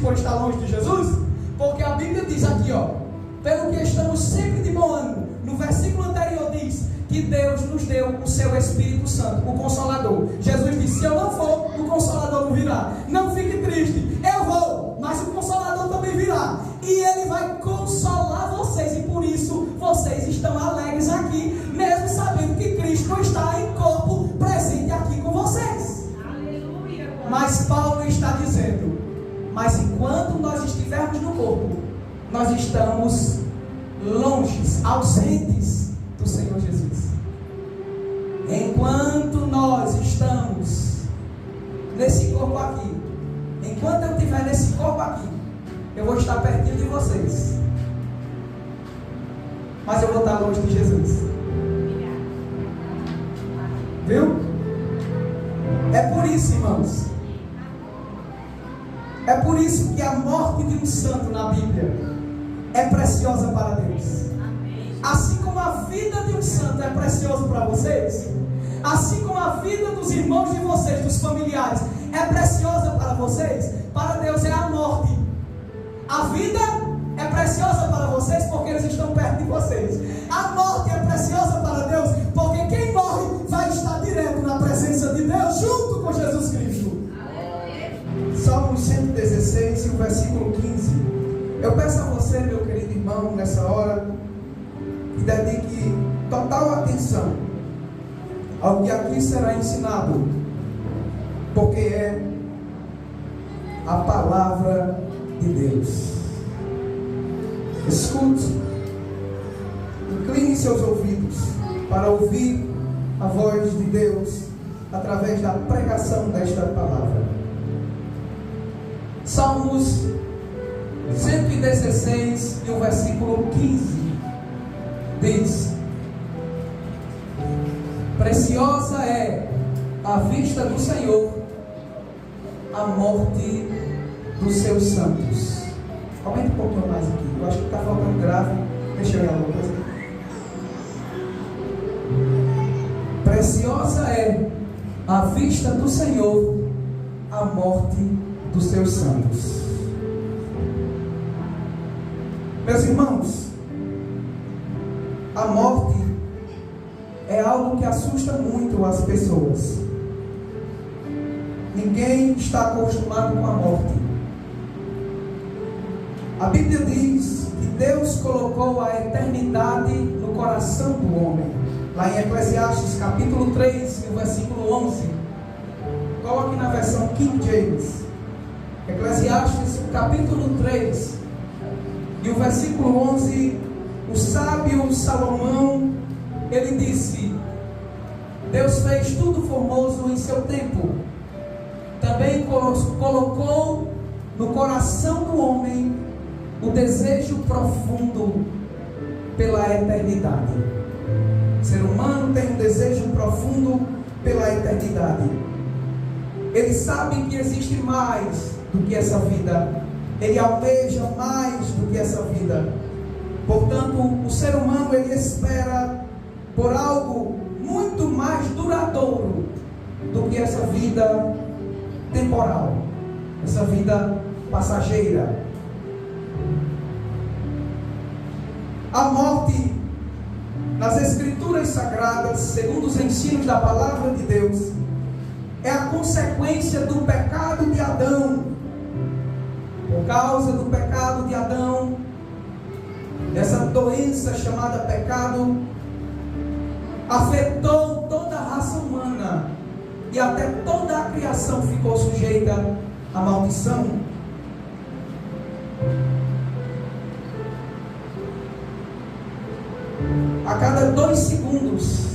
por estar longe de Jesus? Porque a Bíblia diz aqui, pelo que estamos sempre de bom ânimo. No versículo anterior diz que Deus nos deu o seu Espírito Santo, o Consolador. Jesus disse: se eu não for, o Consolador não virá. Não fique triste, eu vou, mas o Consolador também virá. E Ele vai consolar vocês. E por isso vocês estão alegres aqui, mesmo sabendo que Cristo está em corpo presente aqui com vocês. Aleluia. Mas Paulo está dizendo: mas enquanto nós estivermos no corpo, nós estamos longes, ausentes do Senhor Jesus. Enquanto nós estamos nesse corpo aqui, enquanto eu estiver nesse corpo aqui, eu vou estar pertinho de vocês, mas eu vou estar longe de Jesus. Viu? É por isso, irmãos, é por isso que a morte de um santo na Bíblia é preciosa para Deus. Assim como a vida de um santo é preciosa para vocês, assim como a vida dos irmãos de vocês, dos familiares, é preciosa para vocês, para Deus é a morte. A vida é preciosa para vocês porque eles estão perto de vocês. A morte é preciosa para Deus porque quem morre vai estar direto na presença de Deus junto com Jesus Cristo. Salmo 116 e o versículo 15. Eu peço a você, meu querido irmão, nessa hora, que dedique total atenção ao que aqui será ensinado, porque é a palavra de Deus. Escute, incline seus ouvidos para ouvir a voz de Deus através da pregação desta palavra. Salmos 116 e o versículo 15 diz: preciosa é à vista do Senhor a morte dos seus santos. Aumente um pouquinho mais aqui, eu acho que está faltando grave. Deixa eu ver alguma coisa. Preciosa é à vista do Senhor a morte dos seus santos. Meus irmãos, a morte é algo que assusta muito as pessoas. Ninguém está acostumado com a morte. A Bíblia diz que Deus colocou a eternidade no coração do homem. Lá em Eclesiastes capítulo 3, no versículo 11. Coloque na versão King James. Eclesiastes capítulo 3 e o versículo 11. O sábio Salomão, ele disse: Deus fez tudo formoso em seu tempo. Também colocou no coração do homem o desejo profundo pela eternidade. O ser humano tem um desejo profundo pela eternidade. Ele sabe que existe mais do que essa vida. Ele almeja mais do que essa vida. Portanto, o ser humano, ele espera por algo muito mais duradouro do que essa vida temporal, essa vida passageira. A morte, nas Escrituras Sagradas, segundo os ensinos da Palavra de Deus, é a consequência do pecado de Adão. Por causa do pecado de Adão, essa doença chamada pecado afetou toda a raça humana e até toda a criação ficou sujeita à maldição. A cada 2 segundos,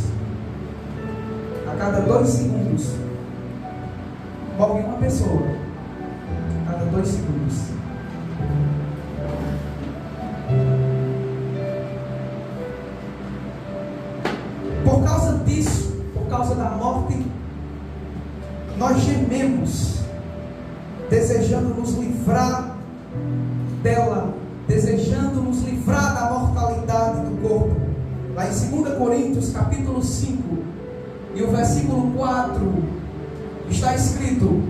morre uma pessoa. A cada 2 segundos. Por causa disso, por causa da morte, nós gememos, desejando nos livrar dela, desejando nos livrar da mortalidade do corpo. Lá em 2 Coríntios capítulo 5 e o versículo 4 está escrito: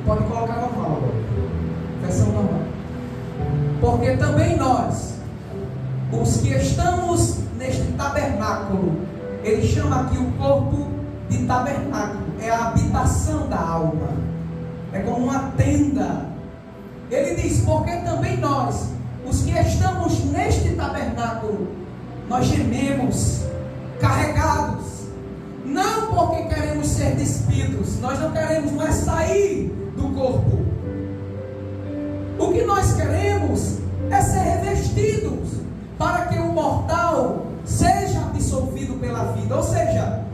Pode colocar normal agora. Versão normal. Porque também nós, os que estamos neste tabernáculo, ele chama aqui o corpo de tabernáculo, é a habitação da alma, é como uma tenda. Ele diz, porque também nós, os que estamos neste tabernáculo, nós gememos, carregados, não porque queremos ser despidos, nós não queremos mais sair do corpo. O que nós queremos é ser revestidos, para que o mortal seja absolvido pela vida. Ou seja,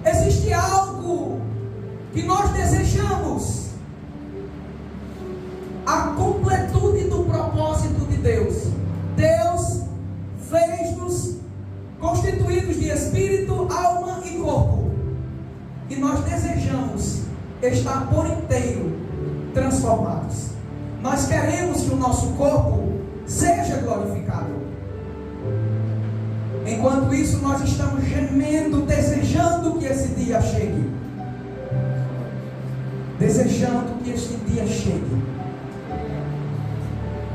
existe algo que nós desejamos, a completude do propósito de Deus. Deus fez-nos constituídos de espírito, alma e corpo, e nós desejamos estar por inteiro transformados. Nós queremos que o nosso corpo seja glorificado. Enquanto isso, nós estamos gemendo, desejando que esse dia chegue. Desejando que este dia chegue.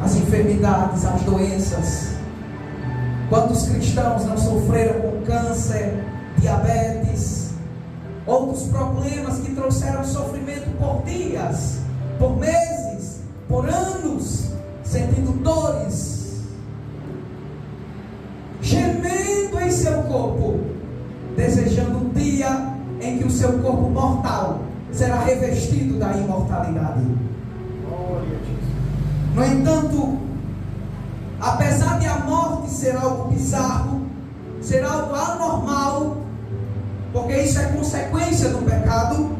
As enfermidades, as doenças. Quantos cristãos não sofreram com câncer, diabetes, outros problemas que trouxeram sofrimento por dias, por meses, por anos, sentindo dores, gemendo em seu corpo, desejando um dia em que o seu corpo mortal será revestido da imortalidade. No entanto, apesar de a morte ser algo bizarro, ser algo anormal, porque isso é consequência do pecado,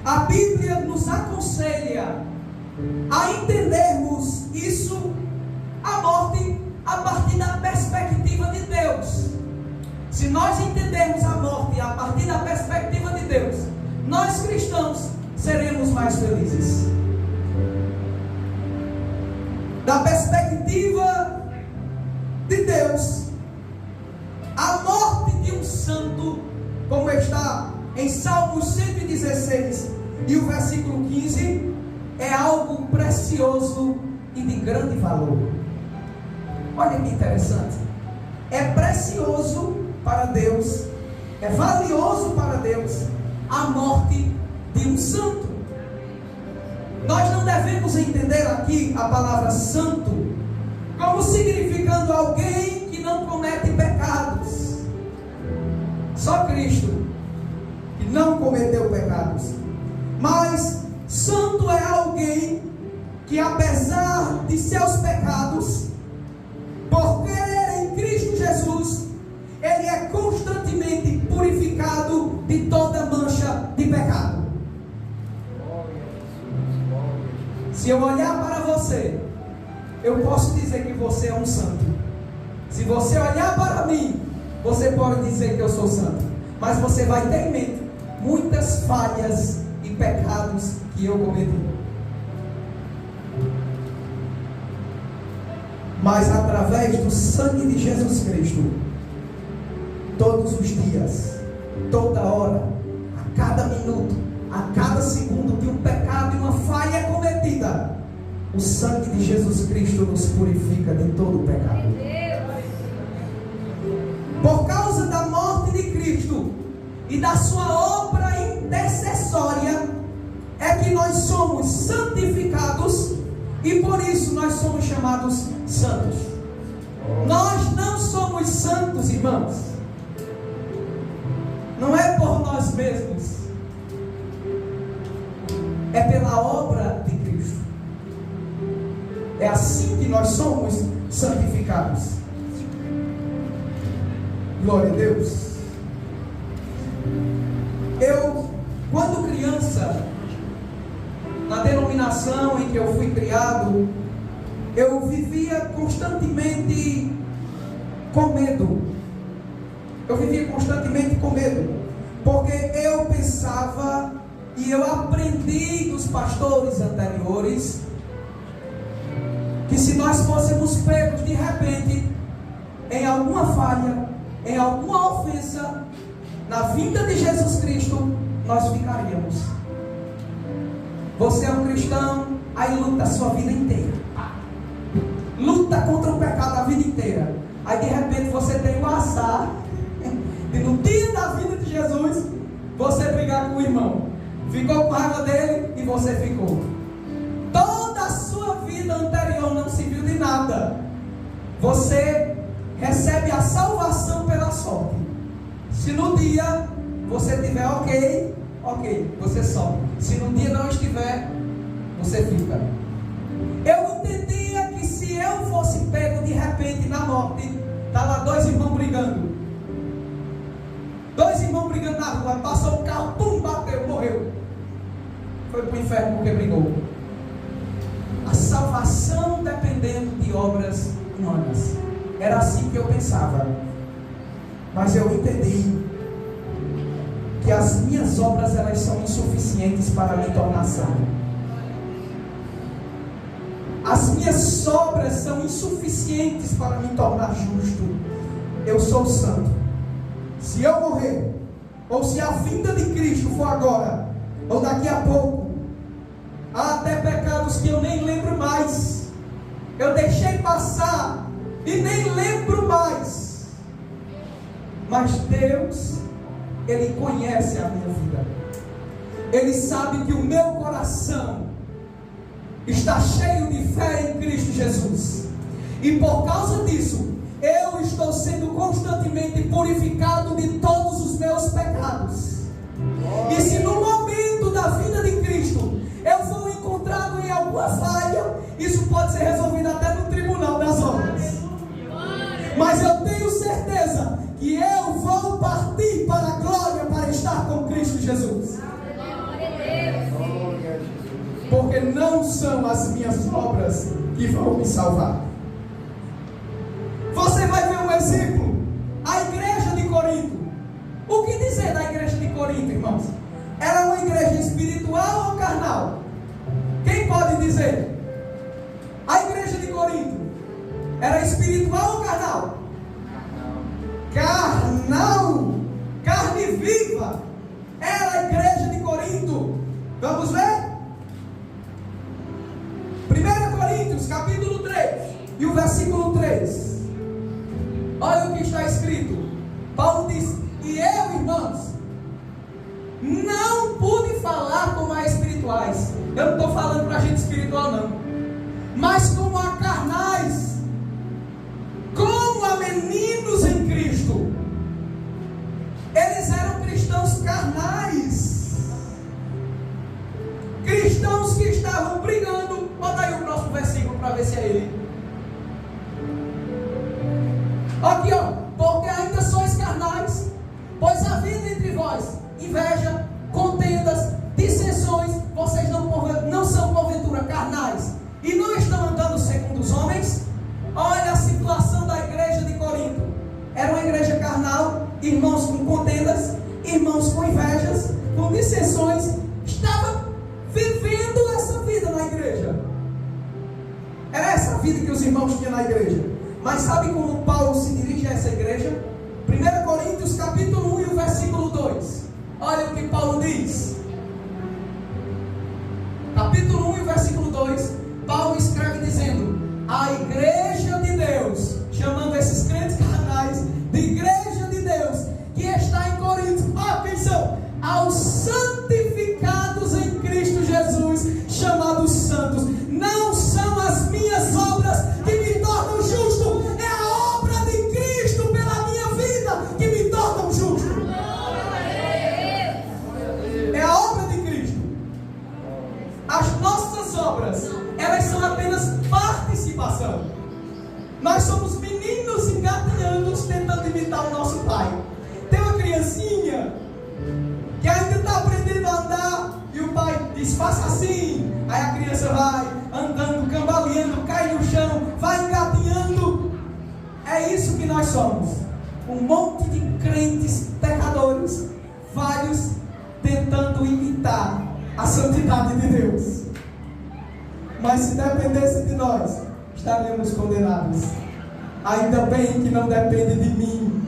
a Bíblia nos aconselha a entendermos isso, a morte, a partir da perspectiva de Deus. Se nós entendermos a morte a partir da perspectiva de Deus, nós cristãos seremos mais felizes. Da perspectiva de Deus, a morte de um santo, como está em Salmos 116 e o versículo 15, é algo precioso e de grande valor. Olha que interessante. É precioso para Deus, é valioso para Deus a morte de um santo. Nós não devemos entender aqui a palavra santo como significando alguém que não comete pecados. Só Cristo que não cometeu pecados. Mas santo é alguém que, apesar de seus pecados, por crer em Cristo Jesus, ele é constantemente purificado de toda mancha de pecado. Se eu olhar para você, eu posso dizer que você é um santo. Se você olhar para mim, você pode dizer que eu sou santo. Mas você vai ter em mente muitas falhas e pecados que eu cometi. Mas através do sangue de Jesus Cristo, todos os dias, toda hora, a cada minuto, a cada segundo que um pecado e uma falha é cometida, o sangue de Jesus Cristo nos purifica de todo o pecado. Por causa da morte de Cristo e da sua obra intercessória, é que nós somos santificados e por isso nós somos chamados santos. Nós não somos santos, irmãos. Não é por nós mesmos. É pela obra de Cristo. É assim que nós somos santificados. Glória a Deus. Eu, quando criança, na denominação em que eu fui criado, eu vivia constantemente com medo. Eu vivia constantemente com medo, porque eu pensava e eu aprendi dos pastores anteriores que se nós fôssemos pegos de repente em alguma falha, em alguma ofensa, na vinda de Jesus Cristo, nós ficaríamos. Você é um cristão, aí luta a sua vida inteira. Luta contra o pecado a vida inteira. Aí de repente você tem o azar de no dia da vida de Jesus, você brigar com o irmão. Ficou com raiva dele e você ficou. Toda a sua vida anterior não serviu de nada. Você recebe a salvação pela sorte. Se no dia você tiver ok, você sobe. Se no dia não estiver, você fica. Eu entendia que se eu fosse pego de repente na morte, tá lá dois irmãos brigando. Dois irmãos brigando na rua, passou o carro, pum, bateu, morreu. Foi para o inferno porque brigou. A salvação dependendo de obras humanas. Era assim que eu pensava. Mas eu entendi que as minhas obras, elas são insuficientes para me tornar santo. As minhas obras são insuficientes para me tornar justo. Eu sou santo. Se eu morrer, ou se a vinda de Cristo for agora, ou daqui a pouco, há até pecados que eu nem lembro mais. Eu deixei passar e nem lembro mais. Mas Deus, Ele conhece a minha vida. Ele sabe que o meu coração está cheio de fé em Cristo Jesus. E por causa disso, eu estou sendo constantemente purificado de todos os meus pecados. E se no momento da vida de Cristo eu for encontrado em alguma falha, isso pode ser resolvido até no tribunal das obras. Mas eu tenho certeza que eu vou partir para a glória para estar com Cristo Jesus. Porque não são as minhas obras que vão me salvar. Você vai ver um exemplo. A igreja de Corinto. O que dizer da igreja de Corinto, irmãos? Ela é uma igreja espiritual ou carnal? Quem pode dizer? A igreja de Corinto era espiritual ou carnal? Carnal. Carne viva. Era a igreja de Corinto. Vamos ver? 1 Coríntios capítulo 3 e o versículo 3. Olha o que está escrito. Paulo diz: e eu, irmãos, não pude falar como a espirituais. Eu não estou falando para a gente espiritual não, mas como a carnais, como a meninos em Cristo. Eles eram cristãos carnais, cristãos que estavam brigando. Bota aí o próximo versículo para ver se é ele. Aqui ó, porque ainda sois carnais, pois havendo entre vós inveja, contendas, dissensões. Vocês não são porventura carnais e não estão andando segundo os homens? Olha a situação da igreja de Corinto. Era uma igreja carnal, irmãos com contendas, irmãos com invejas, com dissensões. Estava vivendo essa vida na igreja. Era essa a vida que os irmãos tinham na igreja. Mas sabe como Paulo se dirige a essa igreja? 1 Coríntios capítulo 1 e o versículo 2. Olha o que Paulo diz. Capítulo 1 e o versículo 2. Paulo escreve dizendo: a igreja de Deus, chamando esses crentes carnais de igreja de Deus, que está em Corinto. Atenção! Aos santificados em Cristo Jesus, chamados santos. Não são as minhas obras que me tornam justo, é a obra de Cristo pela minha vida que me tornam justo. É a obra de Cristo. As nossas obras, elas são apenas participação. Nós somos meninos engatinhando, tentando imitar o nosso pai. Tem uma criancinha que ainda está aprendendo a andar e o pai diz: faça assim. Aí a criança vai andando, cambaleando, cai no chão, vai engatinhando. É isso que nós somos. Um monte de crentes pecadores, vários, tentando imitar a santidade de Deus. Mas se dependesse de nós, estaríamos condenados. Ainda bem que não depende de mim.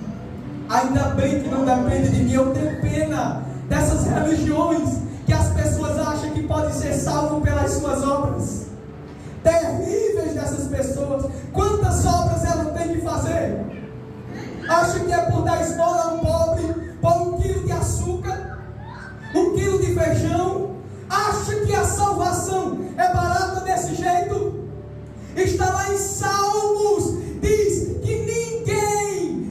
Ainda bem que não depende de mim. Eu tenho pena dessas religiões que as pessoas acham que que pode ser salvo pelas suas obras. Terríveis dessas pessoas. Quantas obras ela tem que fazer? Acha que é por dar esmola a um pobre, por 1 quilo de açúcar, 1 quilo de feijão? Acha que a salvação é barata desse jeito? Está lá em Salmos, diz que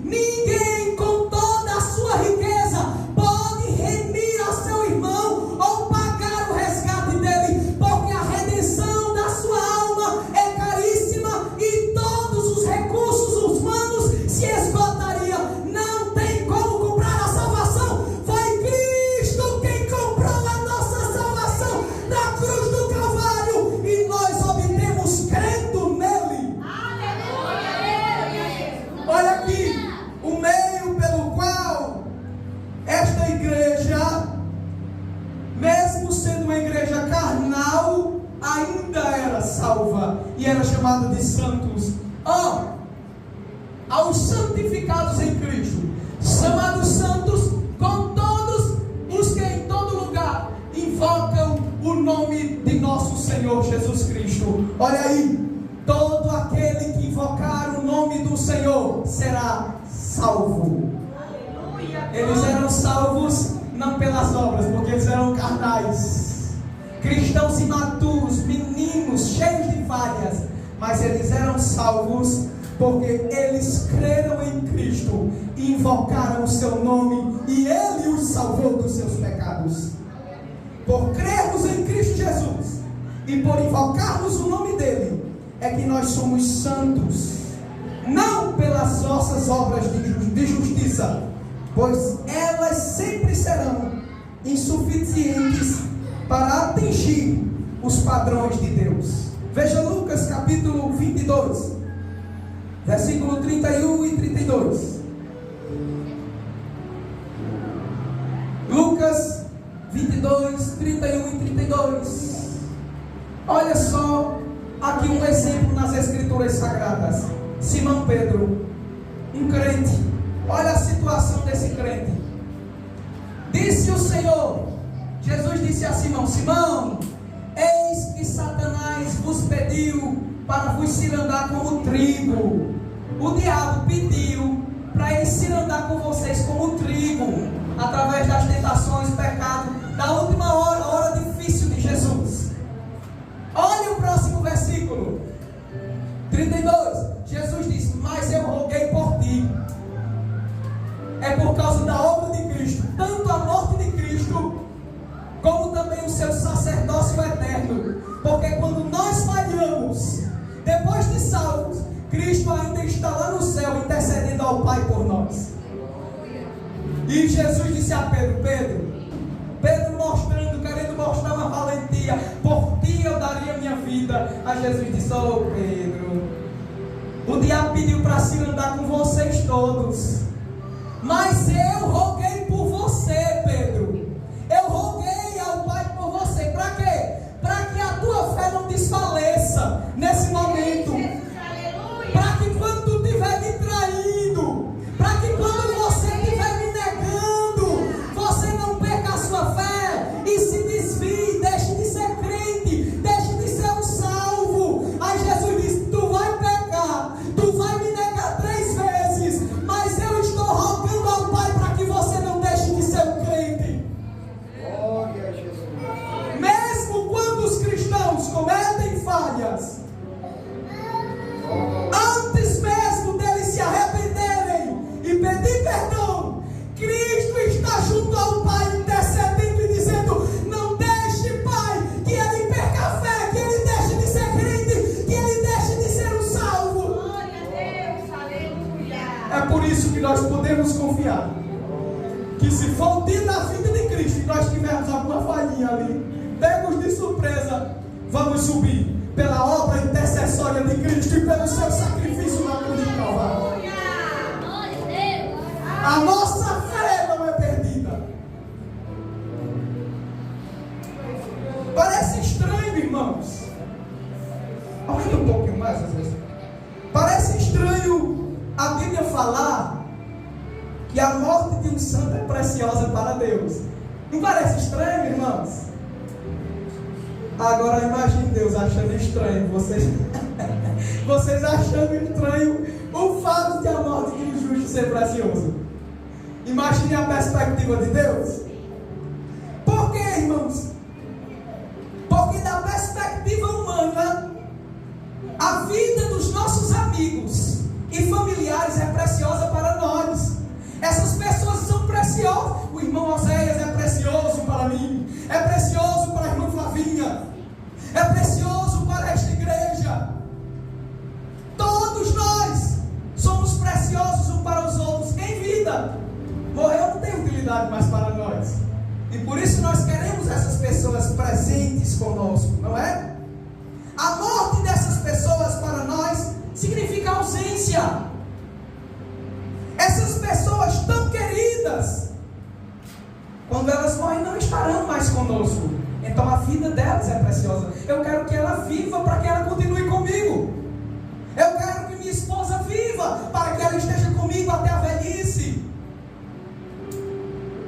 ninguém com toda a sua riqueza pode remir a seu irmão ou pagar o resgate dele, porque a redenção da sua alma é caríssima e todos os recursos humanos se esgotariam. Não tem como comprar a salvação. Foi Cristo quem comprou a nossa salvação na cruz do Calvário e nós obtemos crendo nele. Olha aqui, o meio pelo qual esta igreja, mesmo sendo uma igreja carnal, ainda era salva e era chamada de santos. Aos santificados em Cristo, chamados santos com todos os que em todo lugar invocam o nome de nosso Senhor Jesus Cristo. Olha aí, todo aquele que invocar o nome do Senhor será salvo. Eles eram salvos não pelas obras, porque eles eram carnais, cristãos imaturos, meninos cheios de falhas, mas eles eram salvos porque eles creram em Cristo, invocaram o seu nome e Ele os salvou dos seus pecados. Por crermos em Cristo Jesus e por invocarmos o nome dEle, é que nós somos santos, não pelas nossas obras de justiça, pois elas sempre serão insuficientes para atingir os padrões de Deus. Veja Lucas capítulo 22, versículo 31 e 32. Lucas 22, 31 e 32. Olha só aqui um exemplo nas Escrituras Sagradas. Simão Pedro, um crente. Olha a situação desse crente. Disse o Senhor, Jesus disse a Simão: Simão, eis que Satanás vos pediu para vos cirandar como trigo. O diabo pediu para ele cirandar com vocês como trigo, através das tentações, pecado, da última hora, a hora difícil de Jesus. Olha o próximo versículo 32. Jesus disse: mas eu roguei por ti. É por causa da obra de Cristo, tanto a morte de Cristo, como também o seu sacerdócio eterno. Porque quando nós falhamos, depois de salvos, Cristo ainda está lá no céu, intercedendo ao Pai por nós. E Jesus disse a Pedro mostrando, querendo mostrar uma valentia: por ti eu daria minha vida. A Jesus disse: oh Pedro, o diabo pediu para se andar com vocês todos, mas eu roguei por você, Pedro. Eu roguei ao Pai por você. Para quê? Para que a tua fé não desfaleça nesse momento. Para que quando tu estiver me traindo, para que quando você estiver me negando, você não perca a sua fé e se desvie, deixe de ser crente, deixe de ser um salvo. Aí Jesus disse: tu vai pecar, tu vai me negar 3 vezes, mas eu estou rogando ao Pai para que você não deixe de ser um crente. Glória a Jesus. Mesmo quando os cristãos cometem falhas, antes mesmo deles se arrependerem e pedir perdão, Cristo está junto ao Pai, intercedendo e dizendo: não deixe, Pai, que ele perca a fé, que ele deixe de ser crente, que ele deixe de ser um salvo. Glória a Deus, aleluia. É por isso que nós podemos confiar que, se for o dia da vida de Cristo e nós tivermos alguma falhinha ali, pegos de surpresa, vamos subir pela obra intercessória de Cristo e pelo seu sacrifício na cruz do Calvário. A nossa fé não é perdida. Parece estranho, irmãos. Aumenta um pouquinho mais às vezes. Parece estranho a Bíblia falar que a morte de um santo é preciosa para Deus. Não parece estranho, irmãos? Agora imagine Deus achando estranho vocês, vocês achando estranho o fato de a morte de um justo ser precioso. Imagine a perspectiva de Deus. Por quê, irmãos? Porque da perspectiva humana, a vida dos nossos amigos e familiares é preciosa para nós. Essas pessoas são preciosas. O irmão Oséias é precioso para mim, é precioso para a irmã Flavinha, é precioso para esta igreja. Todos nós somos preciosos uns para os outros em vida. Morreu não tem utilidade mais para nós. E por isso nós queremos essas pessoas presentes conosco, não é? A morte dessas pessoas para nós significa ausência. Essas pessoas tão queridas, quando elas morrem, não estarão mais conosco. Então a vida delas é preciosa. Eu quero que ela viva para que ela continue comigo. Eu quero que minha esposa viva para que ela esteja comigo até a velhice.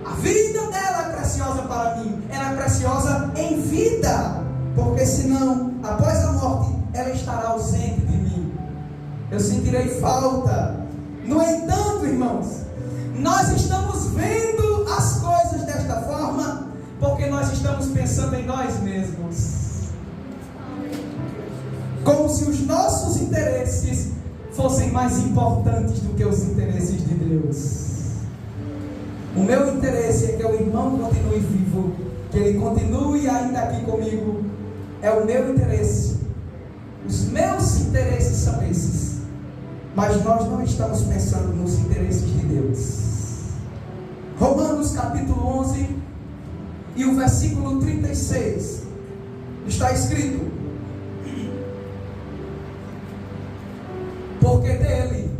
A vida dela é preciosa para mim. Ela é preciosa em vida, porque senão, após a morte, ela estará ausente de mim. Eu sentirei falta. No entanto, irmãos, nós estamos vendo as coisas desta forma porque nós estamos pensando em nós mesmos, como se os nossos interesses fossem mais importantes do que os interesses de Deus. O meu interesse é que o irmão continue vivo, que ele continue ainda aqui comigo. É o meu interesse. Os meus interesses são esses. Mas nós não estamos pensando nos interesses de Deus. Romanos capítulo 11 e o versículo 36 está escrito: porque dele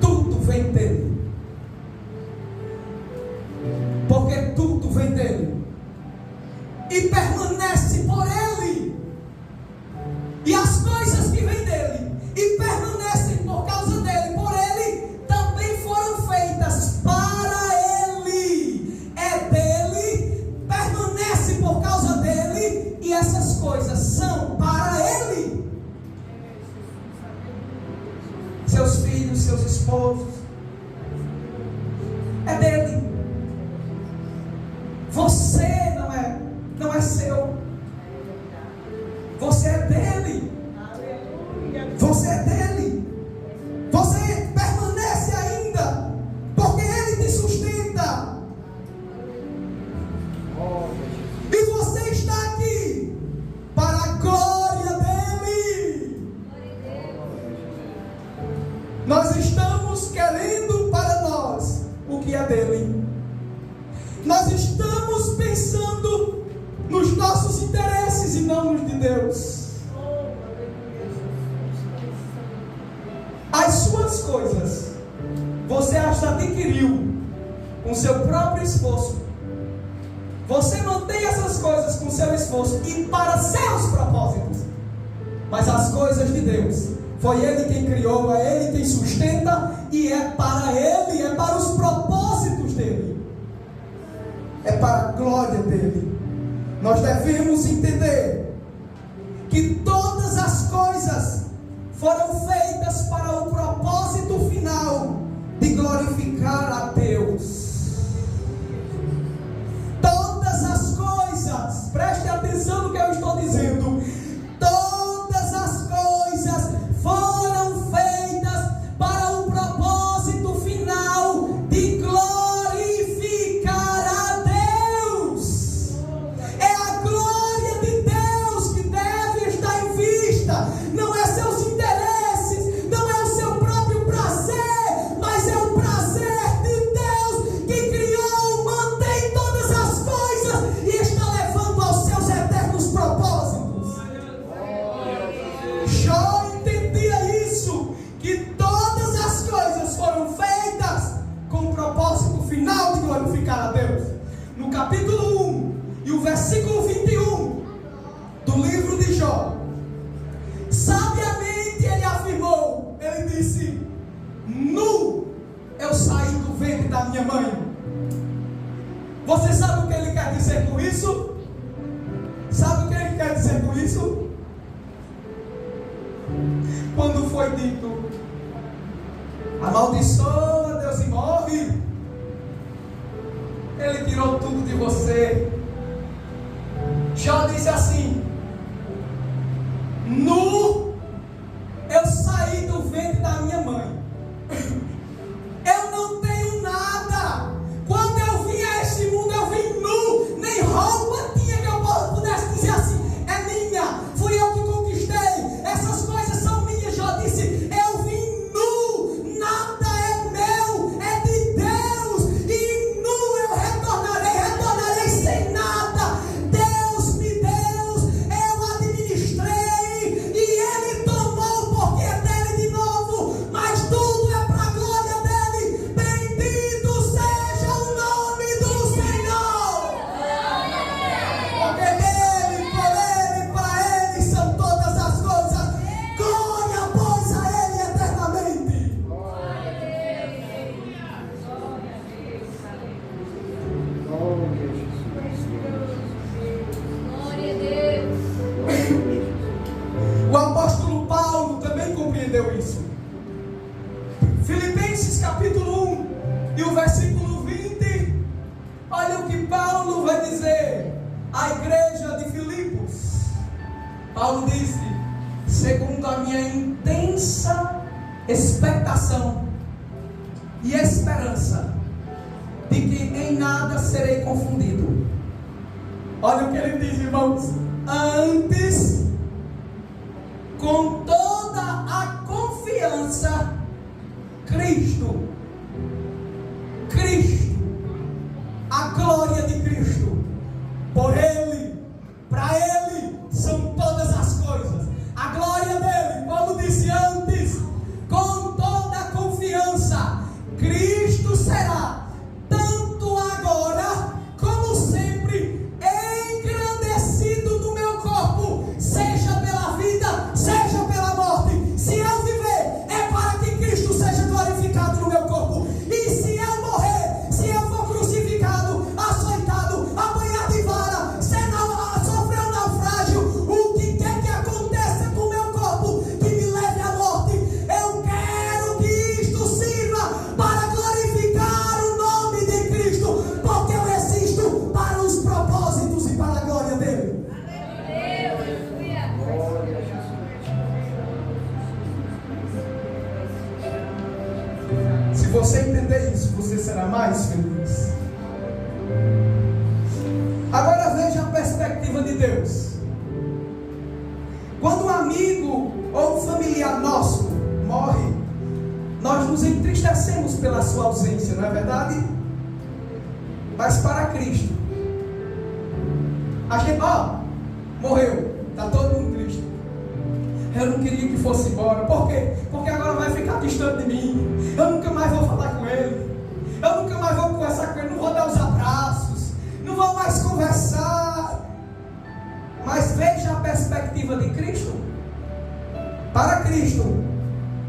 tudo vem dele, porque tudo vem dele e permanece por ele. E as coisas que vêm dele e permanecem por causa dele, por ele, também foram feitas para ele. É dele, permanece por causa dele, e essas coisas são para ele. Seus filhos, seus esposos, é dele. Você não é seu. Você é dele. Você é dele. Você permanece ainda porque ele te sustenta. E você está aqui para a glória dele. Nós estamos querendo para nós o que é dele. Nós estamos pensando nos nossos interesses e não nos de Deus. As suas coisas você as adquiriu com seu próprio esforço. Você mantém essas coisas com seu esforço e para seus propósitos. Mas as coisas de Deus, foi Ele quem criou, é Ele quem sustenta, e é para Ele, é para os propósitos dEle, é para a glória dEle. Nós devemos entender que todas as coisas foram feitas para o propósito final de glorificar a Deus. Todas as coisas, preste atenção no que eu estou dizendo, todas as coisas foram feitas para o propósito final de glorificar a Deus. É a glória de Deus que deve estar em vista, não é seus interesses, não é o seu próprio prazer, mas é o prazer de Deus que criou, mantém todas as coisas e está levando aos seus eternos propósitos. Jó entendia isso, que todas as coisas foram feitas com o propósito final de glorificar a Deus. No capítulo 1 e o versículo 21 do livro de Jó, sabiamente ele afirmou, ele disse: nu eu saí do ventre da minha mãe. Você sabe o que isso? Sabe o que ele quer dizer com isso? Quando foi dito, amaldiçoa Deus e morre, ele tirou tudo de você. Jó disse assim: nu eu saí do ventre da minha mãe, eu não tenho nada. Quando eu vim a este mundo, eu vim nu, nem roupa tinha que eu pudesse dizer assim, é minha, fui eu que conquistei, essas coisas são minhas. Jó disse, eu vim nu, nada é meu, é de Deus, e nu eu retornarei sem nada. Deus me deu, eu administrei, e Ele tomou, porque é dele de novo, mas tudo é para a glória dele. Bendito seja o nome do Senhor, porque dele, por ele, para ele são todas as coisas. Glória, pois, a ele eternamente. O apóstolo Paulo também compreendeu isso. Filipenses capítulo 1 e o versículo 20. Olha o que Paulo vai dizer à igreja de Filipos. Paulo disse: segundo a minha intensa expectação e esperança de que em nada serei confundido. Olha o que ele diz, irmãos: antes, com toda a confiança, Cristo, a glória de Cristo, por Ele, para Ele são todas as coisas, a glória dele. Paulo disse antes, com toda a confiança, Cristo será, tanto agora como sempre, engrandecido no meu corpo, seja pela vida, seja pela morte. Se eu viver, é para que Cristo seja glorificado no meu corpo. E se eu morrer, se eu for crucificado, açoitado, apanhado de vara, sofrer um naufrágio, o que quer que aconteça com o meu corpo, que me leve à morte, eu quero que isto sirva para glorificar o nome de Cristo, porque eu existo para os propósitos e para a glória dele. Se você entender isso, você será mais feliz. Agora veja a perspectiva de Deus. Quando um amigo ou um familiar nosso morre, nós nos entristecemos pela sua ausência, não é verdade? Mas para Cristo, a gente, morreu, está todo mundo triste. Eu não queria que fosse embora. Por quê? Porque agora vai ficar distante de mim. Eu nunca mais vou falar com ele. Eu nunca mais vou conversar com ele. Não vou dar os abraços. Não vou mais conversar. Mas veja a perspectiva de Cristo. Para Cristo,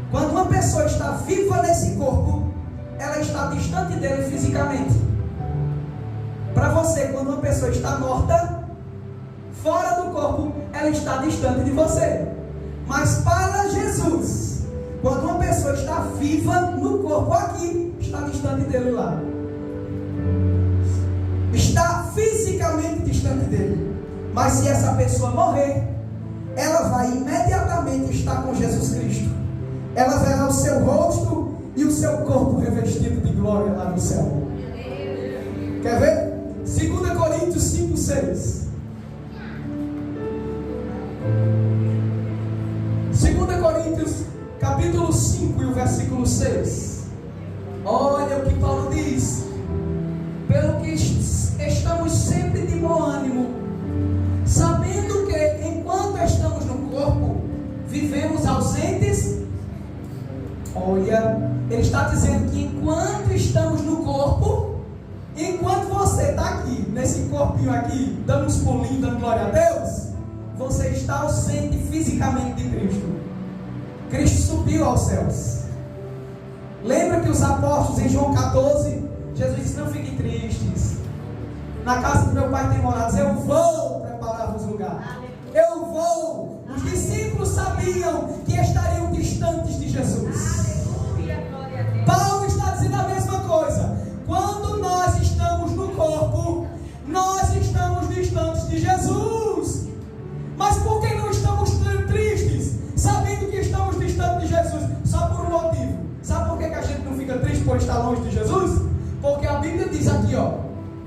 quando uma pessoa está viva nesse corpo, ela está distante dele fisicamente. Para você, quando uma pessoa está morta, fora do corpo, ela está distante de você. Mas para Jesus, quando uma pessoa está viva no corpo aqui, está distante dele lá. Está fisicamente distante dele. Mas se essa pessoa morrer, ela vai imediatamente estar com Jesus Cristo. Ela verá o seu rosto e o seu corpo revestido de glória lá no céu. Quer ver? 2 Coríntios 5, 6. 2 Coríntios capítulo 5 e o versículo 6. Olha o que Paulo diz: pelo que estamos sempre de bom ânimo, sabendo que enquanto estamos no corpo, vivemos ausentes. Olha, ele está dizendo que enquanto estamos no corpo, enquanto você está aqui, nesse corpinho aqui, dando uns pulinhos, dando glória a Deus, você está ausente fisicamente de Cristo. Cristo subiu aos céus. Lembra que os apóstolos em João 14, Jesus disse: não fiquem tristes, Na casa do meu Pai tem moradas. Eu vou preparar-vos lugar. Eu vou. Os discípulos sabiam que estariam distantes de Jesus. Paulo está dizendo a mesma coisa. Quando nós estamos no corpo, nós estamos distantes de Jesus. Mas por que não estamos tristes, sabendo que estamos distantes de Jesus? Só por um motivo. Sabe por que a gente não fica triste por estar longe de Jesus? Porque a Bíblia diz aqui,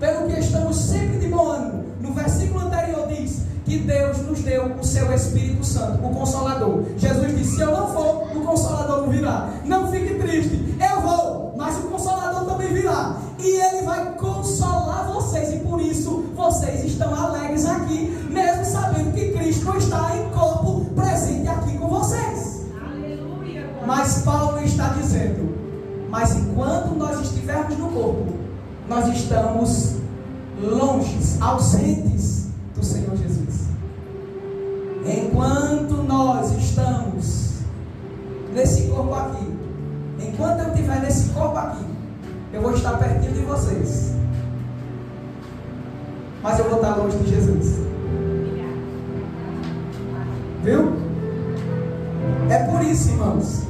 pelo que estamos sempre de bom ânimo. No versículo anterior diz que Deus nos deu o seu Espírito Santo, o Consolador. Jesus disse: se eu não for, o Consolador não virá. Não fique triste, eu vou, mas o Consolador também virá. E Ele vai consolar vocês. E por isso vocês estão alegres aqui, mesmo sabendo que Cristo está em corpo presente aqui com vocês. Aleluia. Mas Paulo está dizendo: mas enquanto nós estivermos no corpo, nós estamos longe, ausentes do Senhor Jesus. Enquanto nós estamos nesse corpo aqui, enquanto eu estiver nesse corpo aqui, eu vou estar pertinho de vocês, mas eu vou estar longe de Jesus. Viu? É por isso, irmãos,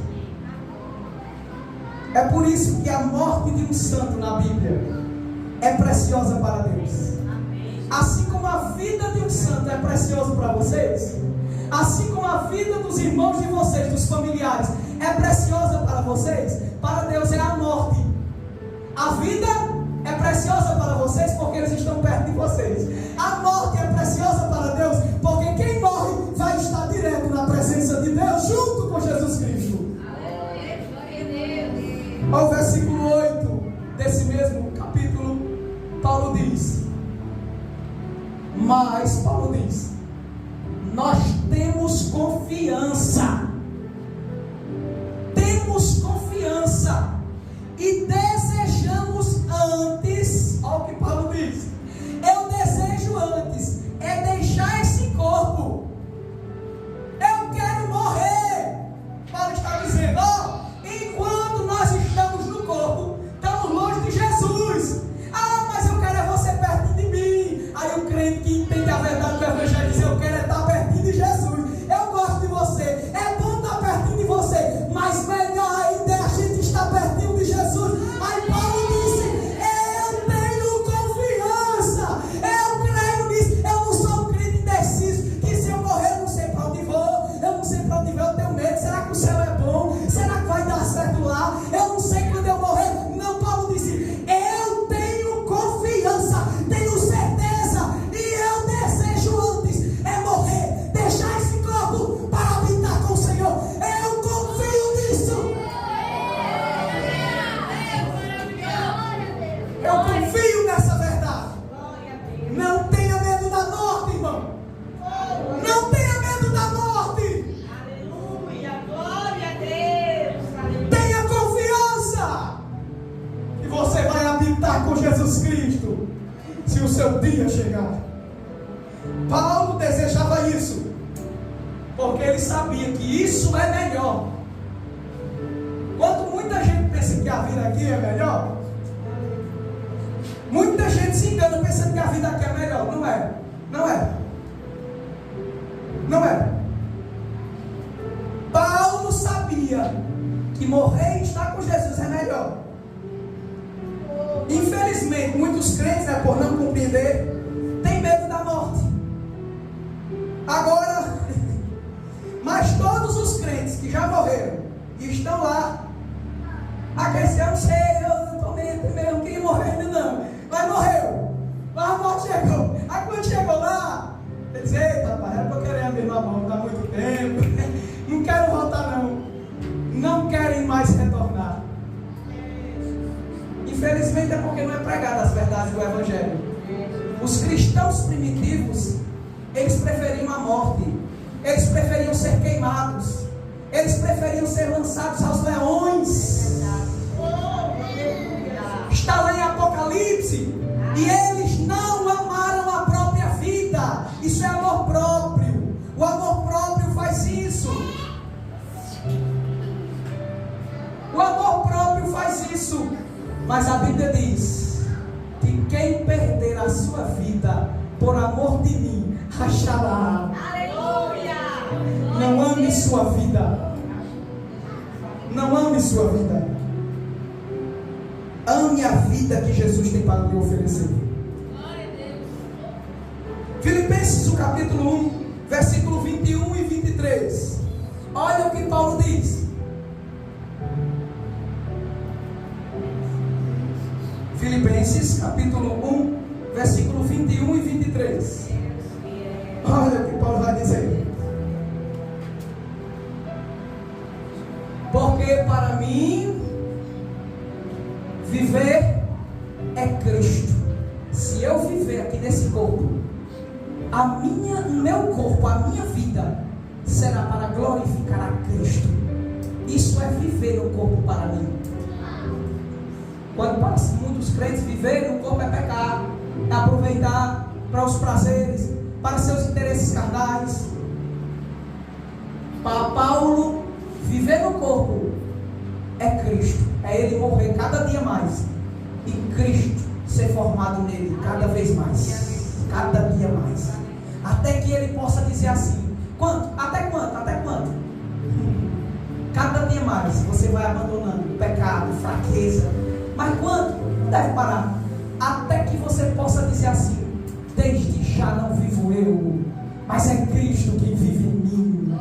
é por isso que a morte de um santo na Bíblia é preciosa para Deus. Assim como a vida de um santo é preciosa para vocês, assim como a vida dos irmãos de vocês, dos familiares, é preciosa para vocês, para Deus é a morte. A vida é preciosa para vocês porque eles estão perto de vocês. A morte é preciosa para Deus porque quem morre vai estar direto na presença de Deus junto com Jesus Cristo. Ao versículo 8 desse mesmo capítulo, Paulo diz: mas Paulo diz, nós temos confiança e desejamos antes, olha o que Paulo diz, eu desejo antes, é deixar esse corpo, eu quero morrer. Paulo está dizendo, enquanto nós estamos no corpo, estamos longe de Jesus. Mas eu quero é você perto de mim. Aí o crente que entende a verdade do Evangelho diz: eu quero é estar pertinho de Jesus. Eu gosto de você, é bom estar pertinho de você, mas melhor ainda é a gente estar pertinho de Jesus. Aí Paulo disse: eu tenho confiança, eu creio nisso. Eu não sou um crente indeciso, que se eu morrer eu não sei para onde vou, eu tenho medo. Será que o céu é bom? Será que vai dar certo lá? Eu não sei quando eu morrer. Não, Paulo disse: eu tenho confiança, tenho certeza, e eu desejo antes é morrer, deixar esse corpo para habitar com o Senhor. Eu confio nisso. Eu confio nessa verdade. Não tenha medo da morte, irmão. Não tenha medo da morte. Aleluia, glória a Deus. Tenha confiança que você vai habitar com Jesus Cristo se o seu dia chegar. Paulo desejava isso porque ele sabia que isso é melhor. Quando muita gente pensa que a vida aqui é melhor, muita gente se engana pensando que a vida aqui é melhor. Não é. Não é. Não é. Paulo sabia que morrer e estar com Jesus é melhor. Infelizmente, muitos crentes, por não compreender, têm medo da morte. Agora, mas todos os crentes que já morreram e estão lá, aqueles que eu não sei, eu não estou mesmo, não queria morrer ainda não, mas morreu, mas a morte chegou. Aí quando chegou lá, ele disse: eita, rapaz, era para eu querer a mesma morte há muito tempo, não quero voltar não querem mais retornar. Infelizmente é porque não é pregado as verdades do Evangelho. Os cristãos primitivos, eles preferiam a morte, eles preferiam ser queimados, eles preferiam ser lançados aos leões. Está lá em Apocalipse. E eles não amaram a própria vida. Isso é amor próprio. O amor próprio faz isso. O amor próprio faz isso. Mas a Bíblia diz que quem perdeu perder a sua vida por amor de mim. Achará. Aleluia. Não ame sua vida. Não ame sua vida. Ame a vida que Jesus tem para lhe oferecer. Filipenses, o capítulo 1, versículo 21 e 23. Olha o que Paulo diz. Filipenses, capítulo 1, versículo 21 e 23. Olha o que Paulo vai dizer. Porque para mim, viver é Cristo. Se eu viver aqui nesse corpo, o meu corpo, a minha vida, será para glorificar a Cristo. Isso é viver no corpo para mim. Quando para muitos crentes, viver no corpo é pecar, é aproveitar para os prazeres, para seus interesses carnais. Para Paulo, viver no corpo é Cristo, é ele morrer cada dia mais e Cristo ser formado nele cada vez mais, cada dia mais, até que ele possa dizer assim: quanto? Até quanto? Até quanto? Cada dia mais você vai abandonando o pecado, fraqueza, mas quanto? Não deve parar, até que você possa dizer assim: desde já não vivo eu, mas é Cristo quem vive em mim.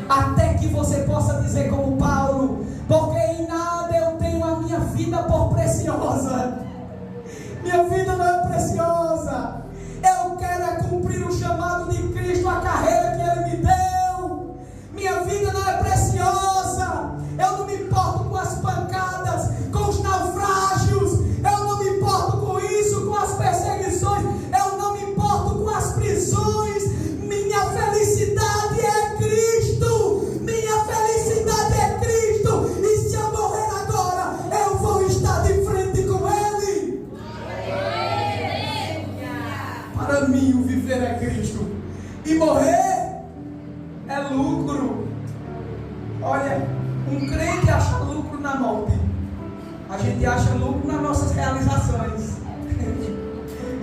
Até que você possa dizer como Paulo: porque em nada eu tenho a minha vida por preciosa. Minha vida não é preciosa. Eu quero é cumprir o chamado de Cristo, a carreira que Ele me deu. Minha vida não é preciosa. Eu não me importo com as pancadas, com os naufrágios. Eu não me importo com isso, com as perseguições. Eu não me importo com as prisões. Minha felicidade é Cristo. Minha felicidade é Cristo. E se eu morrer agora, eu vou estar de frente com Ele. Para mim, o viver é Cristo. E morrer é lucro. Olha, um crente acha lucro na morte. A gente acha lucro nas nossas realizações.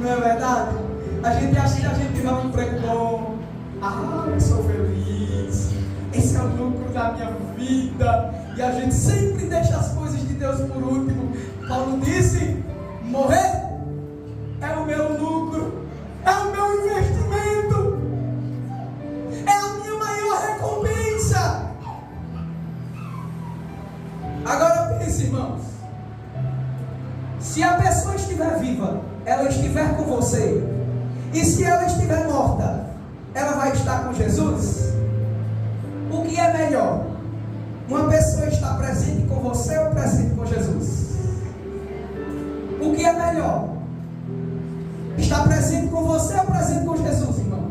Não é verdade? A gente acha que a gente tiver um emprego bom. Ah, eu sou feliz. Esse é o lucro da minha vida. E a gente sempre deixa as coisas de Deus por último. Paulo disse: morrer é o meu lucro, é o meu investimento, é a minha maior recompensa. Agora pense, irmãos, se a pessoa estiver viva, ela estiver com você, e se ela estiver morta, ela vai estar com Jesus? O que é melhor? Uma pessoa estar presente com você ou presente com Jesus? O que é melhor? Estar presente com você ou presente com Jesus, irmão?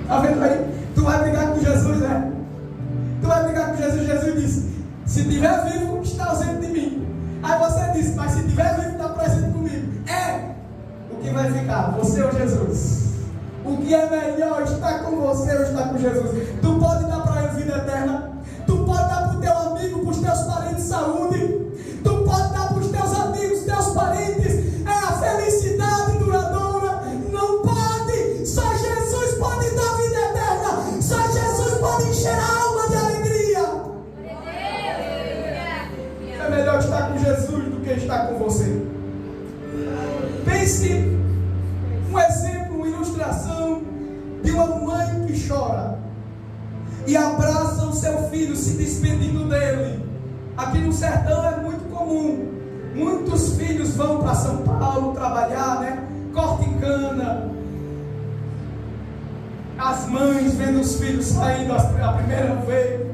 Está vendo aí? Tu vai brigar com Jesus, né? Tu vai brigar com Jesus. Jesus disse: se estiver vivo, está ausente de mim. Aí você disse: mas se estiver vivo, está presente comigo. O que vai ficar? Você ou Jesus? O que é melhor, estar com você ou estar com Jesus? Tu pode dar para ele vida eterna. Tu pode dar para o teu amigo, para os teus parentes, saúde. Tu pode dar para os teus amigos, teus parentes, a felicidade duradoura. Não pode. Só Jesus pode dar vida eterna. Só Jesus pode encher a alma de alegria. É melhor estar com Jesus do que estar com você. Pense um exemplo, uma ilustração de uma mãe que chora e abraça o seu filho se despedindo dele. Aqui no sertão é muito comum. Muitos filhos vão para São Paulo trabalhar, né? Corte cana. As mães vendo os filhos saindo a primeira vez.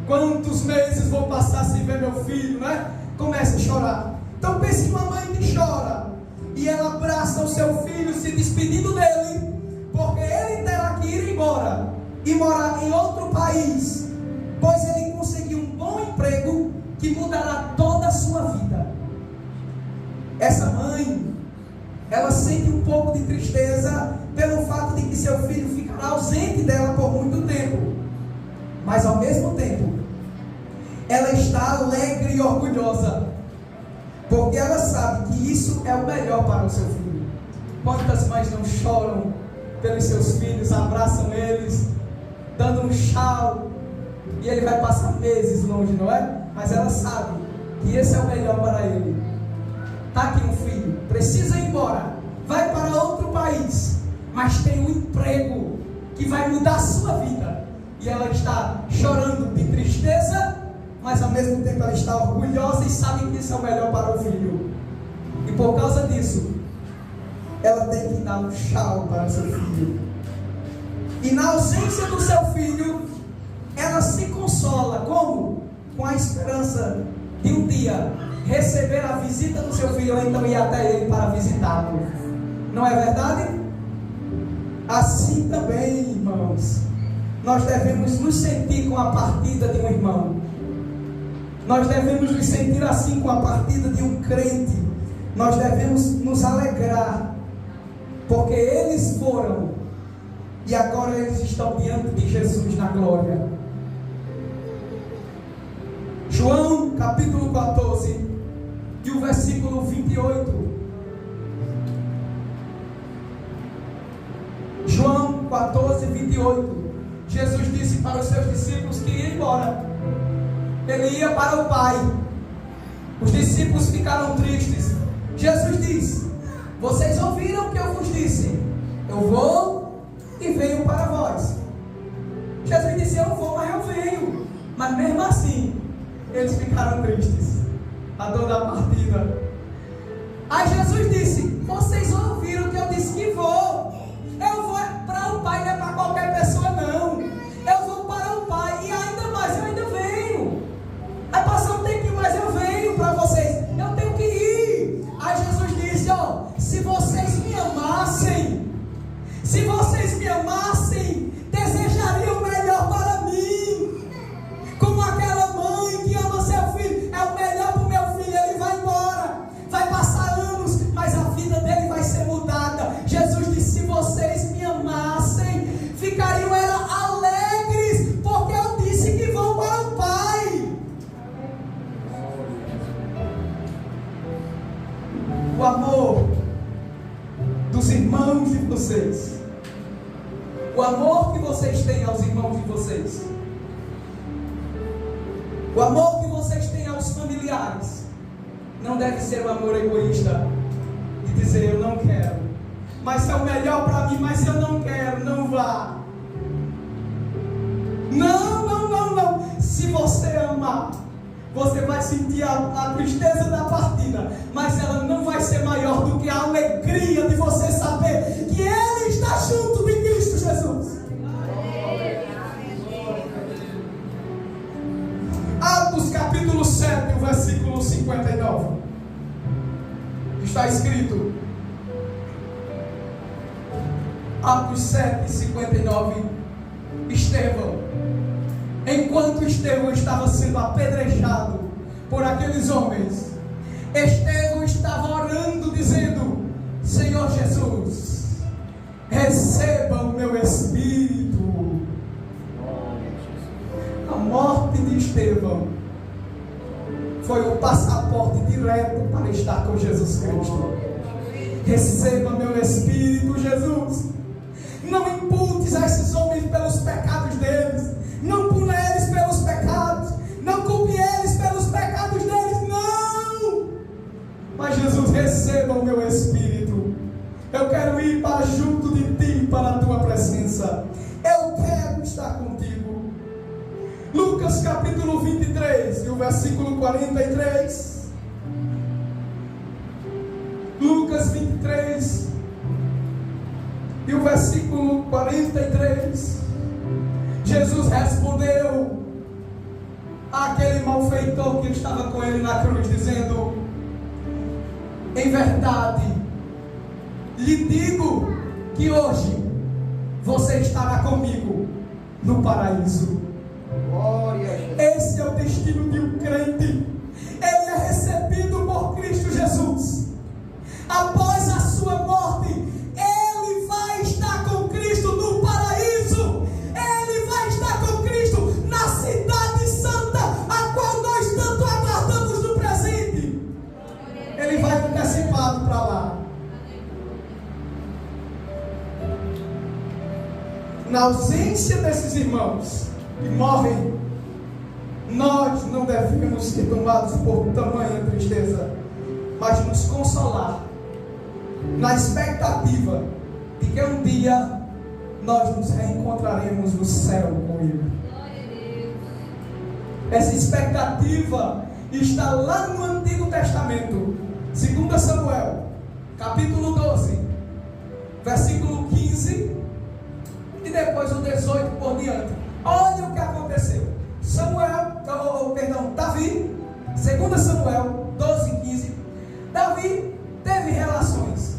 Quantos meses vou passar sem ver meu filho, né? Começa a chorar. Então pense em uma mãe que chora e ela abraça o seu filho se despedindo dele, porque ele terá que ir embora e morar em outro país, pois ele conseguiu um bom emprego que mudará toda a sua vida. Essa mãe, ela sente um pouco de tristeza pelo fato de que seu filho ficará ausente dela por muito tempo, mas ao mesmo tempo ela está alegre e orgulhosa, porque ela sabe que isso é o melhor para o seu filho. Quantas mães não choram pelos seus filhos, abraçam eles, dando um tchau, e ele vai passar meses longe, não é? Mas ela sabe que esse é o melhor para ele. Está aqui um filho, precisa ir embora, vai para outro país, mas tem um emprego que vai mudar a sua vida, e ela está chorando de tristeza, mas ao mesmo tempo ela está orgulhosa e sabe que isso é o melhor para o filho. E por causa disso, ela tem que dar um tchau para o seu filho. E na ausência do seu filho, ela se consola. Como? Com a esperança de um dia receber a visita do seu filho, ou então ir até ele para visitá-lo. Não é verdade? Assim também, irmãos, nós devemos nos sentir com a partida de um irmão. Nós devemos nos sentir assim com a partida de um crente. Nós devemos nos alegrar, porque eles foram e agora eles estão diante de Jesus na glória. João capítulo 14 e o versículo 28. João 14, 28. Jesus disse para os seus discípulos que ia embora. Ele ia para o Pai. Os discípulos ficaram tristes. Jesus diz: vocês ouviram o que eu vos disse, eu vou e venho para vós. Jesus disse: eu vou, mas eu venho. Mas mesmo assim, eles ficaram tristes. A dor da partida. Aí Jesus disse: vocês ouviram que eu disse que vou. Eu vou para o Pai, não é para qualquer pessoa não. Eu vou para o Pai e ainda mais, eu ainda venho. Vai passar um tempinho, mas eu venho para vocês. Eu tenho que ir. Aí Jesus disse: ó, se vocês me amassem, desejariam o melhor para mim. Como aquela mãe que ama seu filho, é o melhor para o meu filho. Ele vai embora, vai passar anos, mas a vida dele vai ser mudada. Jesus disse: se vocês me amassem, ficariam alegres, porque eu disse que vão para o Pai. O amor dos irmãos de vocês, o amor que vocês têm aos irmãos de vocês, o amor que vocês têm aos familiares, não deve ser um amor egoísta, de dizer: eu não quero, mas é o melhor para mim, mas eu não quero, não vá. Não. Se você amar, você vai sentir a tristeza da partida, mas ela não vai ser maior do que a alegria de você saber que Ele está junto de Cristo Jesus. Atos capítulo 7, o versículo 59. Está escrito, Atos 7, 59. Estevão, enquanto Estevão estava sendo apedrejado por aqueles homens, Estevão estava orando, dizendo: Senhor Jesus, receba o meu espírito. A morte de Estevão foi o passaporte direto para estar com Jesus Cristo. Receba meu espírito, Jesus. Não imputes a esses homens pelos pecados deles, não pune eles pelos pecados, não culpe eles pelos pecados deles, não. Mas Jesus, receba o meu espírito. Eu quero ir para junto de ti, para a tua presença. Eu quero estar contigo. Lucas capítulo 23 e o versículo 43. Lucas 23 e o versículo 43. Jesus respondeu àquele malfeitor que estava com ele na cruz, dizendo: em verdade lhe digo que hoje você estará comigo no paraíso. Esse é o destino de um crente. Ele é recebido por Cristo Jesus. Após a sua morte, ele vai estar com Cristo no paraíso. Ele vai estar com Cristo na cidade santa, a qual ausência desses irmãos que morrem, nós não devemos ser tomados por tamanha tristeza, mas nos consolar na expectativa de que um dia nós nos reencontraremos no céu com Ele. Essa expectativa está lá no Antigo Testamento, 2 Samuel, capítulo 12, versículo 15 e depois o 18 por diante. Olha o que aconteceu. Davi, 2 Samuel 12, 15. Davi teve relações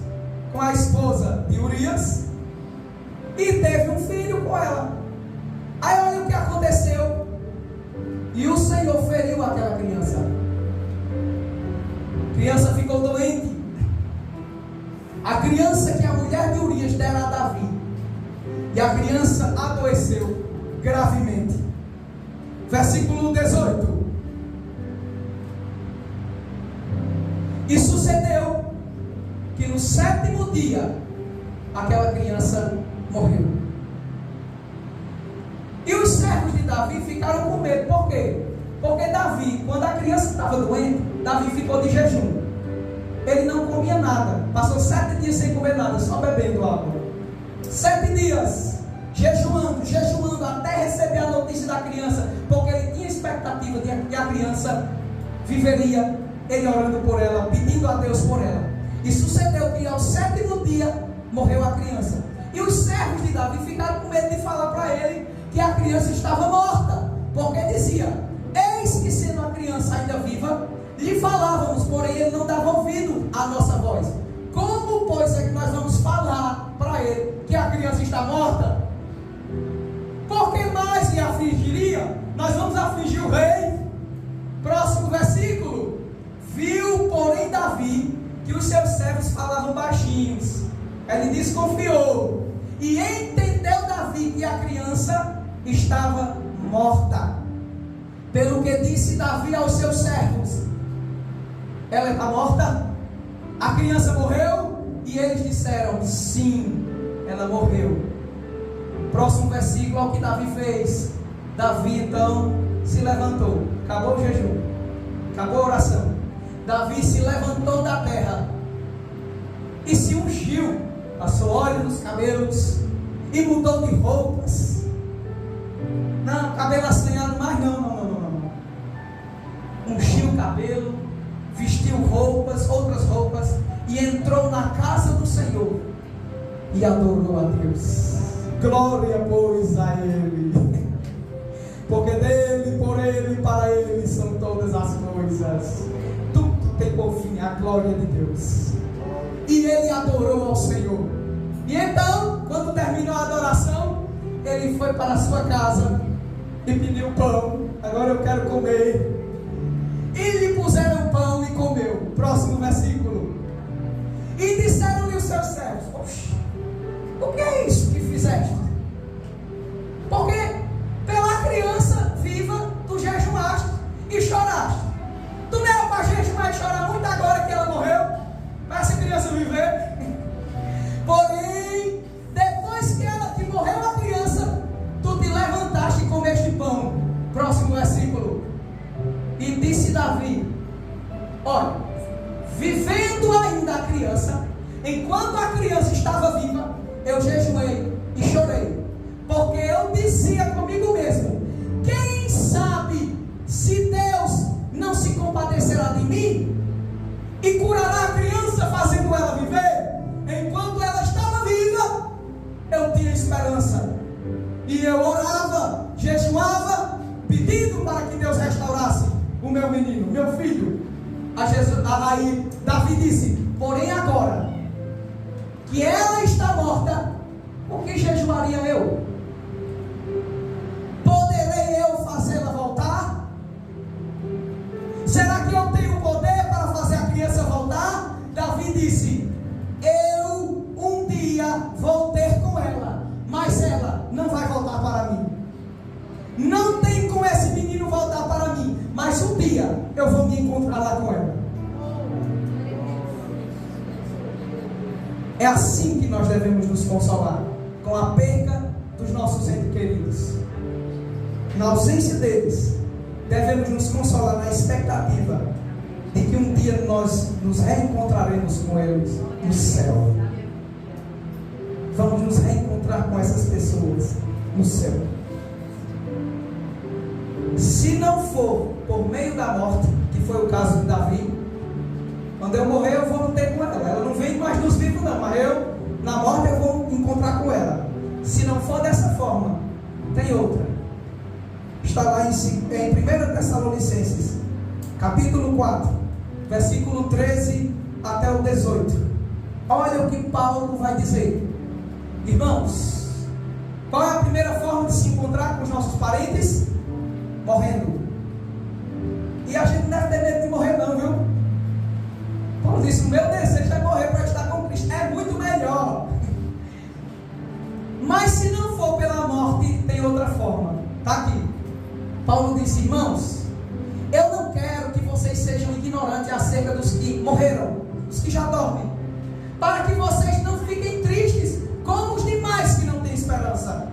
com a esposa de Urias e teve um filho com ela. Aí olha o que aconteceu. E o Senhor feriu aquela criança. A criança ficou doente. A criança que a mulher de Urias dera a Davi. E a criança adoeceu gravemente. Versículo 18. E sucedeu que no 7º dia aquela criança morreu. E os servos de Davi ficaram com medo. Por quê? Porque Davi, quando a criança estava doente, Davi ficou de jejum. Ele não comia nada. Passou 7 dias sem comer nada, só bebendo água. 7 dias jejuando até receber a notícia da criança, porque ele tinha expectativa de que a criança viveria. Ele orando por ela, pedindo a Deus por ela. E sucedeu que ao 7º dia morreu a criança. E os servos de Davi ficaram com medo de falar para ele que a criança estava morta, porque dizia: eis que sendo a criança ainda viva, lhe falávamos, porém ele não dava ouvido à nossa voz. Como, pois, é que nós vamos falar para ele que a criança está morta? Por que mais lhe afligiria? Nós vamos afligir o rei. Próximo versículo. Viu, porém, Davi que os seus servos falavam baixinhos. Ele desconfiou. E entendeu Davi que a criança estava morta. Pelo que disse Davi aos seus servos: ela está morta? A criança morreu? E eles disseram: sim, ela morreu. Próximo versículo ao que Davi fez. Davi então se levantou. Acabou o jejum, acabou a oração. Davi se levantou da terra e se ungiu, passou óleo nos cabelos e mudou de roupas. Não, cabelo assanhado mais não. Ungiu o cabelo, vestiu roupas, outras roupas, e entrou na casa do Senhor e adorou a Deus. Glória, pois, a Ele, porque dele, por Ele, para Ele são todas as coisas. Tudo tem por fim a glória de Deus. E ele adorou ao Senhor. E então, quando terminou a adoração, ele foi para a sua casa e pediu pão. Agora eu quero comer. E lhe puseram pão e comeu. Próximo versículo. E disseram-lhe os seus servos: oxe, o que é isso que fizeste? Porque pela criança viva tu jejuaste e choraste. Tu não era para jejuar e chorar muito agora que ela morreu, para essa criança viver. Porém, depois que morreu a criança, tu te levantaste e comeste pão. Próximo versículo. E disse Davi: olha, vivendo ainda a criança, enquanto a criança estava viva, eu jejuei e chorei, porque eu dizia comigo mesmo: quem sabe se Deus não se compadecerá de mim e curará a criança, fazendo ela viver. Enquanto ela estava viva, eu tinha esperança, e eu orava, jejuava, pedindo para que Deus restaurasse o meu menino, meu filho. Aí Davi disse: porém agora que ela está morta, o que jejuaria eu? Poderei eu fazê-la voltar? Será que eu tenho poder para fazer a criança voltar? Davi disse: eu um dia vou ter com ela, mas ela não vai voltar para mim. Não tem como esse menino voltar para mim, mas um dia eu vou me encontrar lá com ela. É assim que nós devemos nos consolar, com a perca dos nossos entes queridos. Na ausência deles, devemos nos consolar na expectativa de que um dia nós nos reencontraremos com eles no céu. Vamos nos reencontrar com essas pessoas no céu. Se não for por meio da morte, que foi o caso de Davi, quando eu morrer eu vou ter com ela. Ela não vem mais dos vivos não, mas eu, na morte, eu vou encontrar com ela. Se não for dessa forma, tem outra. Está lá em 1 Tessalonicenses, capítulo 4, versículo 13 até o 18. Olha o que Paulo vai dizer. Irmãos, qual é a primeira forma de se encontrar com os nossos parentes? Morrendo. E a gente não deve ter medo de morrer não, viu? Paulo disse, o meu desejo é morrer para estar com Cristo. É muito melhor. Mas se não for pela morte, tem outra forma. Está aqui. Paulo disse, irmãos, eu não quero que vocês sejam ignorantes acerca dos que morreram, dos que já dormem, para que vocês não fiquem tristes como os demais que não têm esperança.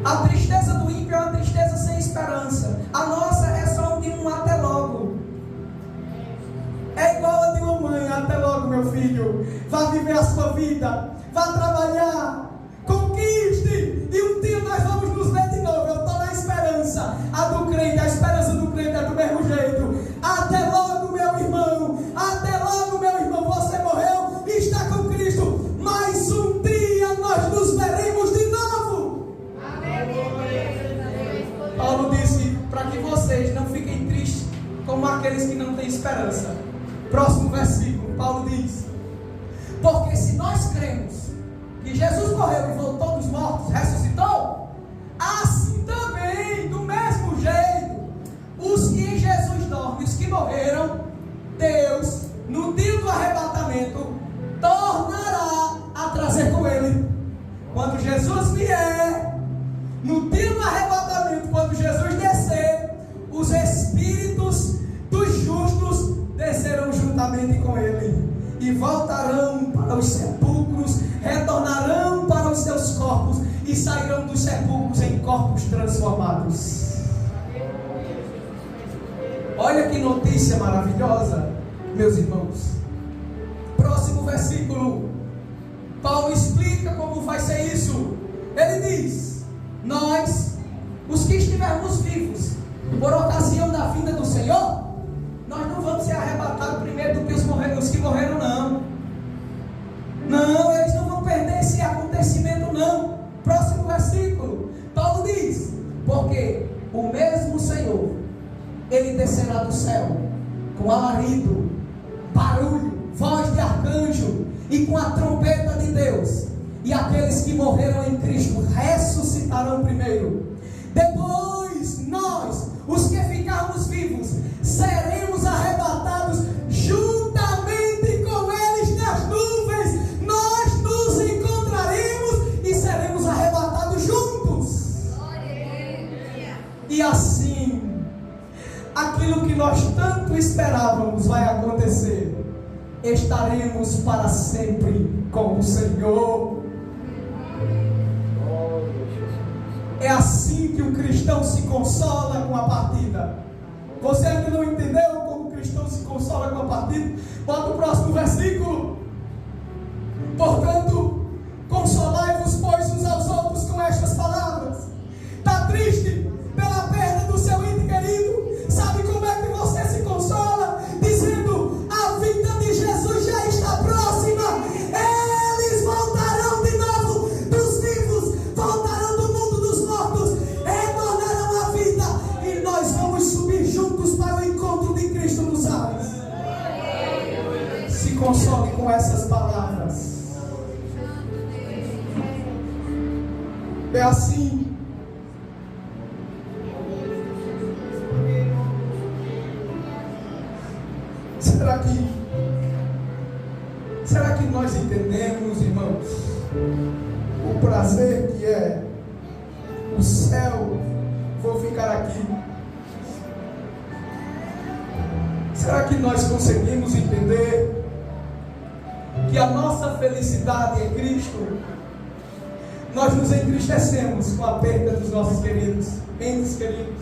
A tristeza do ímpio é uma tristeza sem esperança. A nossa é só de um até logo. É igual a de uma mãe, até logo meu filho. Vá viver a sua vida, vá trabalhar, conquiste, e um dia nós vamos nos ver de novo. Eu estou na esperança. A do crente, a esperança do crente é do mesmo jeito. Até logo meu irmão, até logo meu irmão. Você morreu e está com Cristo, mas um dia nós nos veremos de novo. Paulo disse, para que vocês não fiquem tristes como aqueles que não têm esperança. Próximo versículo, Paulo diz, porque se nós cremos que Jesus morreu e voltou dos mortos, ressuscitou, assim também, do mesmo jeito, os que em Jesus dormem, os que morreram, Deus, no dia do arrebatamento, tornará a trazer com Ele. Quando Jesus vier, no dia do arrebatamento, quando Jesus descer, os espíritos dos justos descerão juntamente com Ele e voltarão para os sepulcros, retornarão para os seus corpos e sairão dos sepulcros em corpos transformados. Olha que notícia maravilhosa, meus irmãos. Próximo versículo, Paulo explica como vai ser isso. Ele diz, nós, os que estivermos vivos por ocasião da vinda do Senhor, nós não vamos ser arrebatados primeiro do que os que morreram, não. Não, eles não vão perder esse acontecimento, não. Próximo versículo, Paulo diz, porque o mesmo Senhor, Ele descerá do céu com alarido, barulho, voz de arcanjo e com a trompeta de Deus, e aqueles que morreram em Cristo ressuscitarão primeiro. Depois nós, os que ficarmos vivos, seremos arrebatados juntamente com eles nas nuvens. Nós nos encontraremos e seremos arrebatados juntos. E assim, aquilo que nós tanto esperávamos vai acontecer. Estaremos para sempre com o Senhor. É assim que o cristão se consola com a partida. Você ainda não entendeu como o cristão se consola com a partida? Bota o próximo versículo. Portanto, consolai-vos, pois, uns aos outros com estas palavras. Está triste pela perda do seu ente querido? Sabe como é que você se consola? Dizendo, a vinda de Jesus já está próxima. Eles voltarão de novo dos vivos, voltarão do mundo dos mortos, retornarão à vida, e nós vamos subir juntos para o encontro de Cristo nos ares. Se console com essas palavras. É assim. Será que nós entendemos, irmãos, o prazer que é o céu? Vou ficar aqui. Será que nós conseguimos entender que a nossa felicidade é Cristo? Nós nos entristecemos com a perda dos nossos queridos, entes queridos.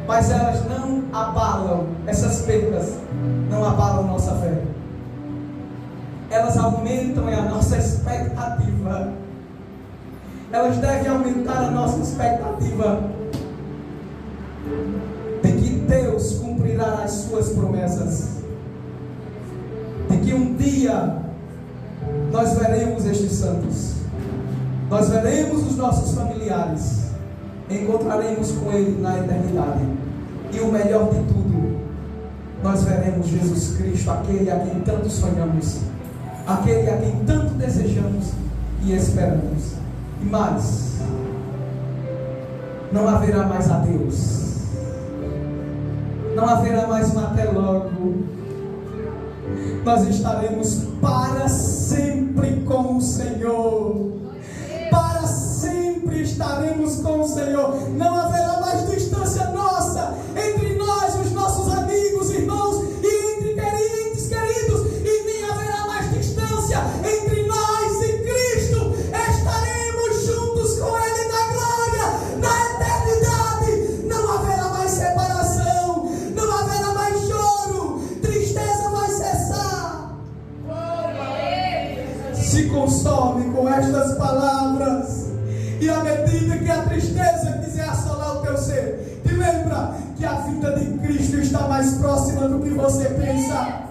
Mas elas não abalam, essas perdas não abalam nossa fé. Elas aumentam a nossa expectativa. Elas devem aumentar a nossa expectativa de que Deus cumprirá as suas promessas, de que um dia nós veremos estes santos, nós veremos os nossos familiares, encontraremos com Ele na eternidade, e o melhor de tudo, nós veremos Jesus Cristo, aquele a quem tanto sonhamos, aquele a quem tanto desejamos e esperamos. E mais, não haverá mais adeus, não haverá mais um até logo. Nós estaremos para sempre com o Senhor, para sempre estaremos com o Senhor. Não haverá mais distância nossa entre nós, os nossos amigos, irmãos, e entre entes queridos, e nem haverá mais distância entre nós e Cristo. Estaremos juntos com Ele na glória, na eternidade. Não haverá mais separação, não haverá mais choro, tristeza vai cessar. Se consome com estas palavras, e à medida que a tristeza quiser assolar o teu ser, te lembra que a vinda de Cristo está mais próxima do que você pensa.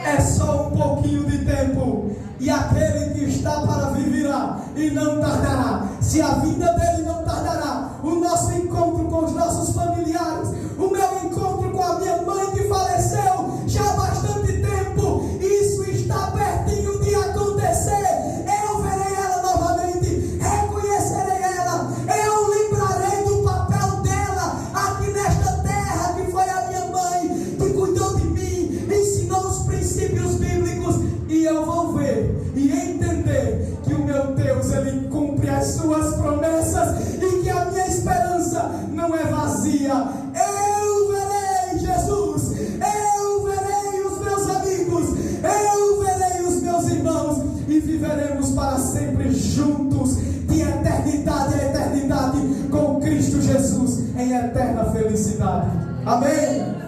É só um pouquinho de tempo, e aquele que está para vir virá e não tardará. Se a vinda dele não tardará, o nosso encontro com os nossos familiares, o meu encontro com a minha mãe que faleceu já há bastante tempo, isso está pertinho de acontecer. Eu verei ela novamente, reconhecerei ela, eu lembrarei do papel dela aqui nesta terra, que foi a minha mãe, que cuidou de mim, ensinou os princípios bíblicos, e eu vou ver e entender que o meu Deus, Ele cumpre as suas promessas, e que a minha esperança não é vazia. Eu verei Jesus, eu verei os meus amigos, eu verei os meus irmãos, e viveremos para sempre juntos, de eternidade a eternidade, com Cristo Jesus, em eterna felicidade. Amém?